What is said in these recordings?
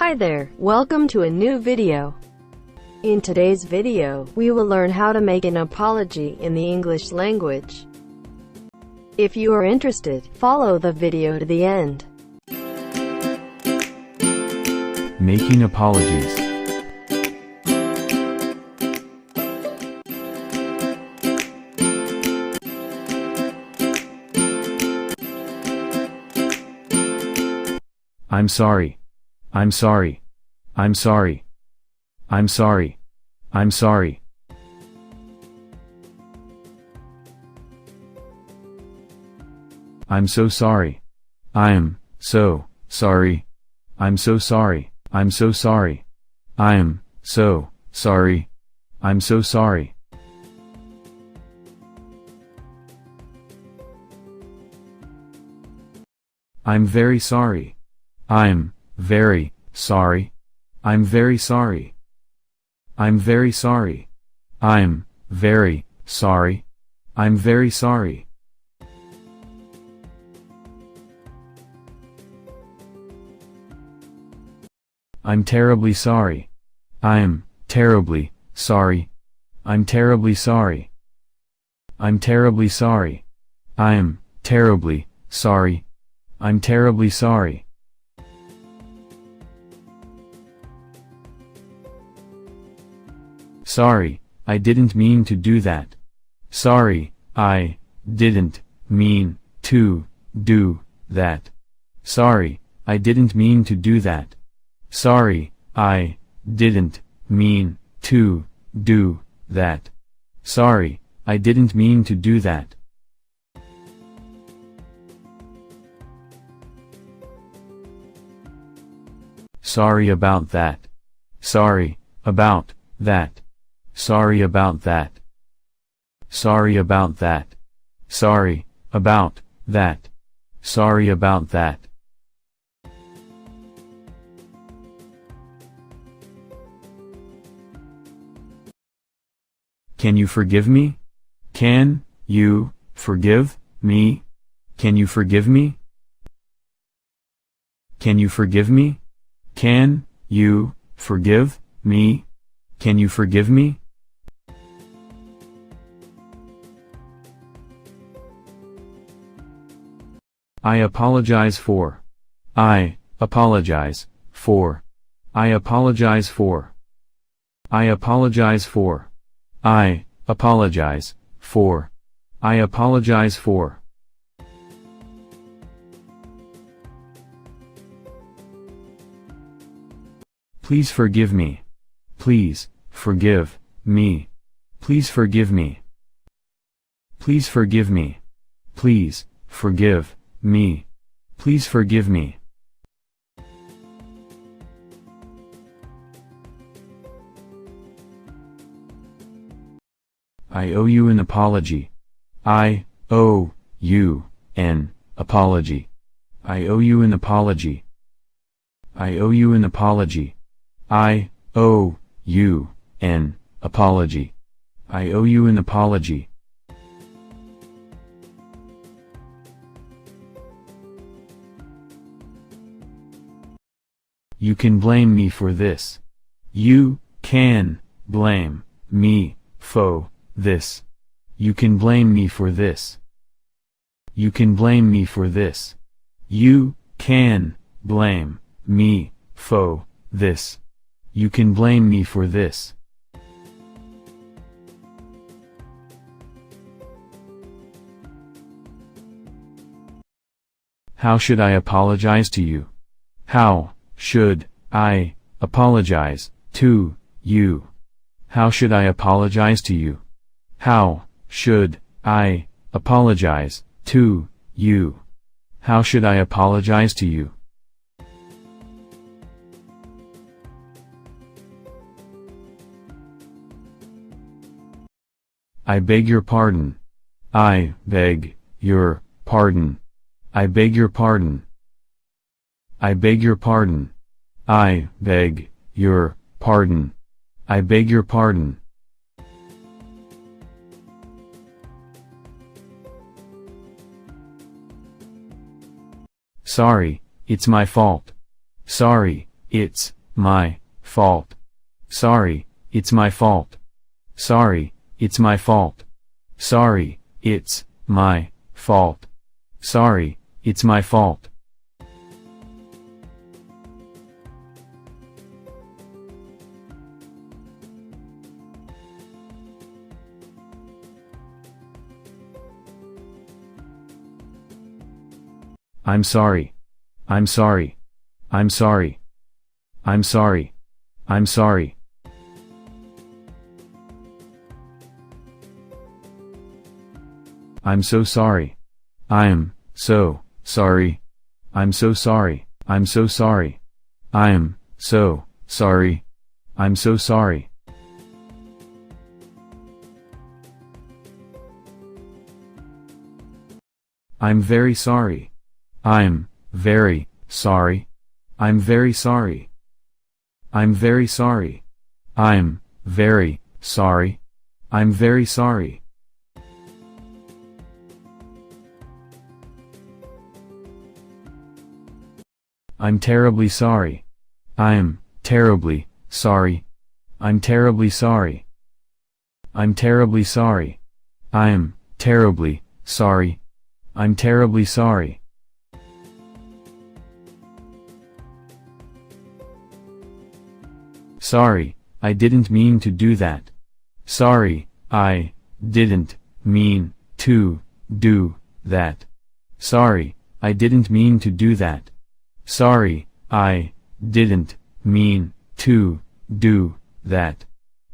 Hi there, welcome to a new video. In today's video, we will learn how to make an apology in the English language. If you are interested, follow the video to the end. Making apologies. I'm sorry. I'm sorry. I'm sorry. I'm sorry. I'm sorry. I'm so sorry. I'm so sorry. I'm so sorry. I'm so sorry. I'm so sorry. I'm so sorry. I'm very sorry. I'm very sorry. I'm very sorry. I'm very sorry. I'm very sorry. I'm very sorry. I'm terribly sorry. I'm terribly sorry. I'm terribly sorry. I'm terribly sorry. I'm terribly sorry. I'm terribly sorry. Sorry, I didn't mean to do that. Sorry, I didn't mean to do that. Sorry, I didn't mean to do that. Sorry, I didn't mean to do that. Sorry, I didn't mean to do that. Sorry about that. Sorry about that. Sorry about that. Sorry about that. Sorry about that. Sorry about that. Can you forgive me? Can you forgive me? Can you forgive me? Can you forgive me? Can you forgive me? Can you forgive me? I apologize for. I apologize for. I apologize for. I apologize for. I apologize for. I apologize for. Please forgive me. Please forgive me. Please forgive me. Please forgive me. Please forgive me. Please forgive me. I owe you an apology. I owe you an apology. I owe you an apology. I owe you an apology. I owe you an apology. I owe you an apology. You can blame me for this. You can blame me for this. You can blame me for this. You can blame me for this. You can blame me for this. You can blame me for this. How should I apologize to you? How should I apologize to you? How should I apologize to you? How should I apologize to you? How should I apologize to you? I beg your pardon. I beg your pardon. I beg your pardon. I beg your pardon. I beg your pardon. I beg your pardon. Sorry, it's my fault. Sorry, it's my fault. Sorry, it's my fault. Sorry, it's my fault. Sorry, it's my fault. Sorry, it's my fault. I'm sorry. I'm sorry. I'm sorry. I'm sorry. I'm sorry. I'm so sorry. I'm so sorry. I'm so sorry. I'm so sorry. I'm so sorry. I'm so sorry. I'm very sorry. I'm very sorry. I'm very sorry. I'm very sorry. I'm very sorry. I'm very sorry. I'm terribly sorry. I'm terribly sorry. I'm terribly sorry. I'm terribly sorry. I'm terribly sorry. I'm terribly sorry. Sorry, I didn't mean to do that. Sorry, I didn't mean to do that. Sorry, I didn't mean to do that. Sorry, I didn't mean to do that.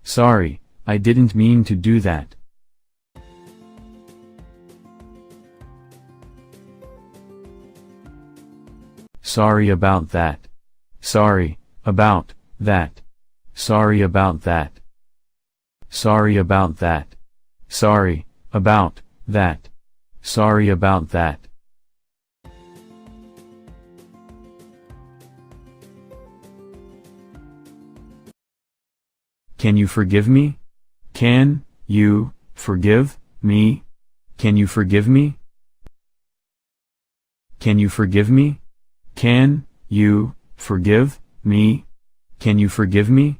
Sorry, I didn't mean to do that. Sorry about that. Sorry about that. Sorry about that. Sorry about that. Sorry about that. Sorry about that. Can you forgive me? Can you forgive me? Can you forgive me? Can you forgive me? Can you forgive me? Can you forgive me?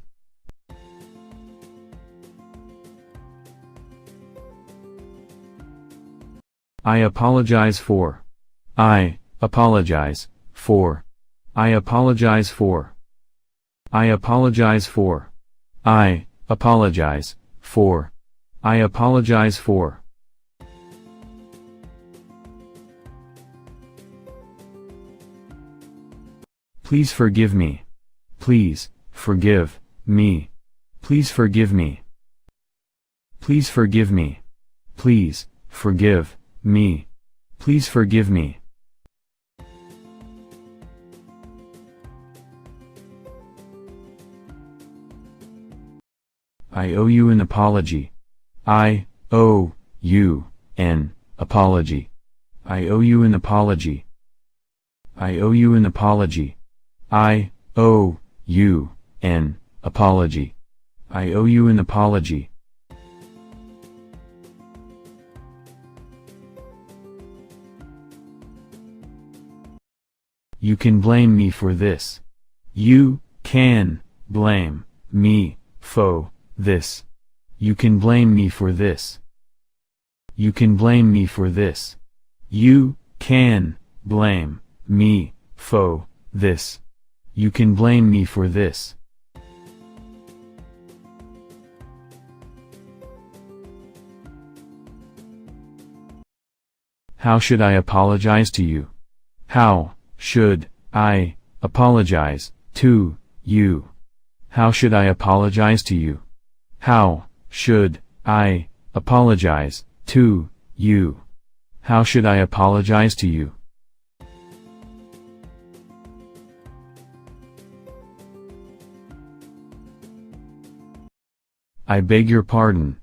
I apologize for. I apologize for. I apologize for. I apologize for. I apologize for. I apologize for. Please forgive me. Please forgive me. Please forgive me. Please forgive me. Please forgive me. Please forgive me. I owe you an apology. I owe you an apology. I owe you an apology. I owe you an apology. I owe you an apology. I owe you an apology. You can blame me for this. You can blame me for this. You can blame me for this. You can blame me for this. You can blame me for this. You can blame me for this. How should I apologize to you? How should I apologize to you? How should I apologize to you? How should I apologize to you? How should I apologize to you? I beg your pardon.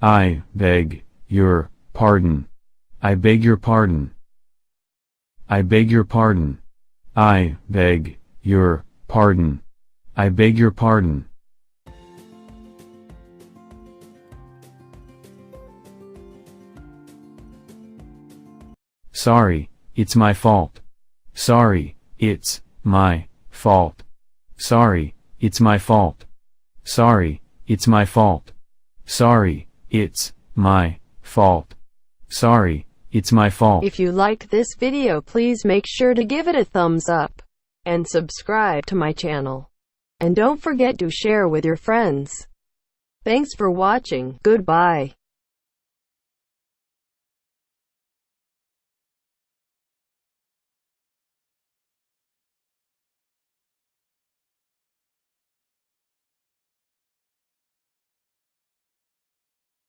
I beg your pardon. I beg your pardon. I beg your pardon. I beg your pardon. I beg your pardon. Sorry, it's my fault. Sorry, it's my fault. Sorry, it's my fault. Sorry, it's my fault. Sorry, it's my fault. Sorry, it's my fault. If you like this video, please make sure to give it a thumbs up and subscribe to my channel. And don't forget to share with your friends. Thanks for watching. Goodbye.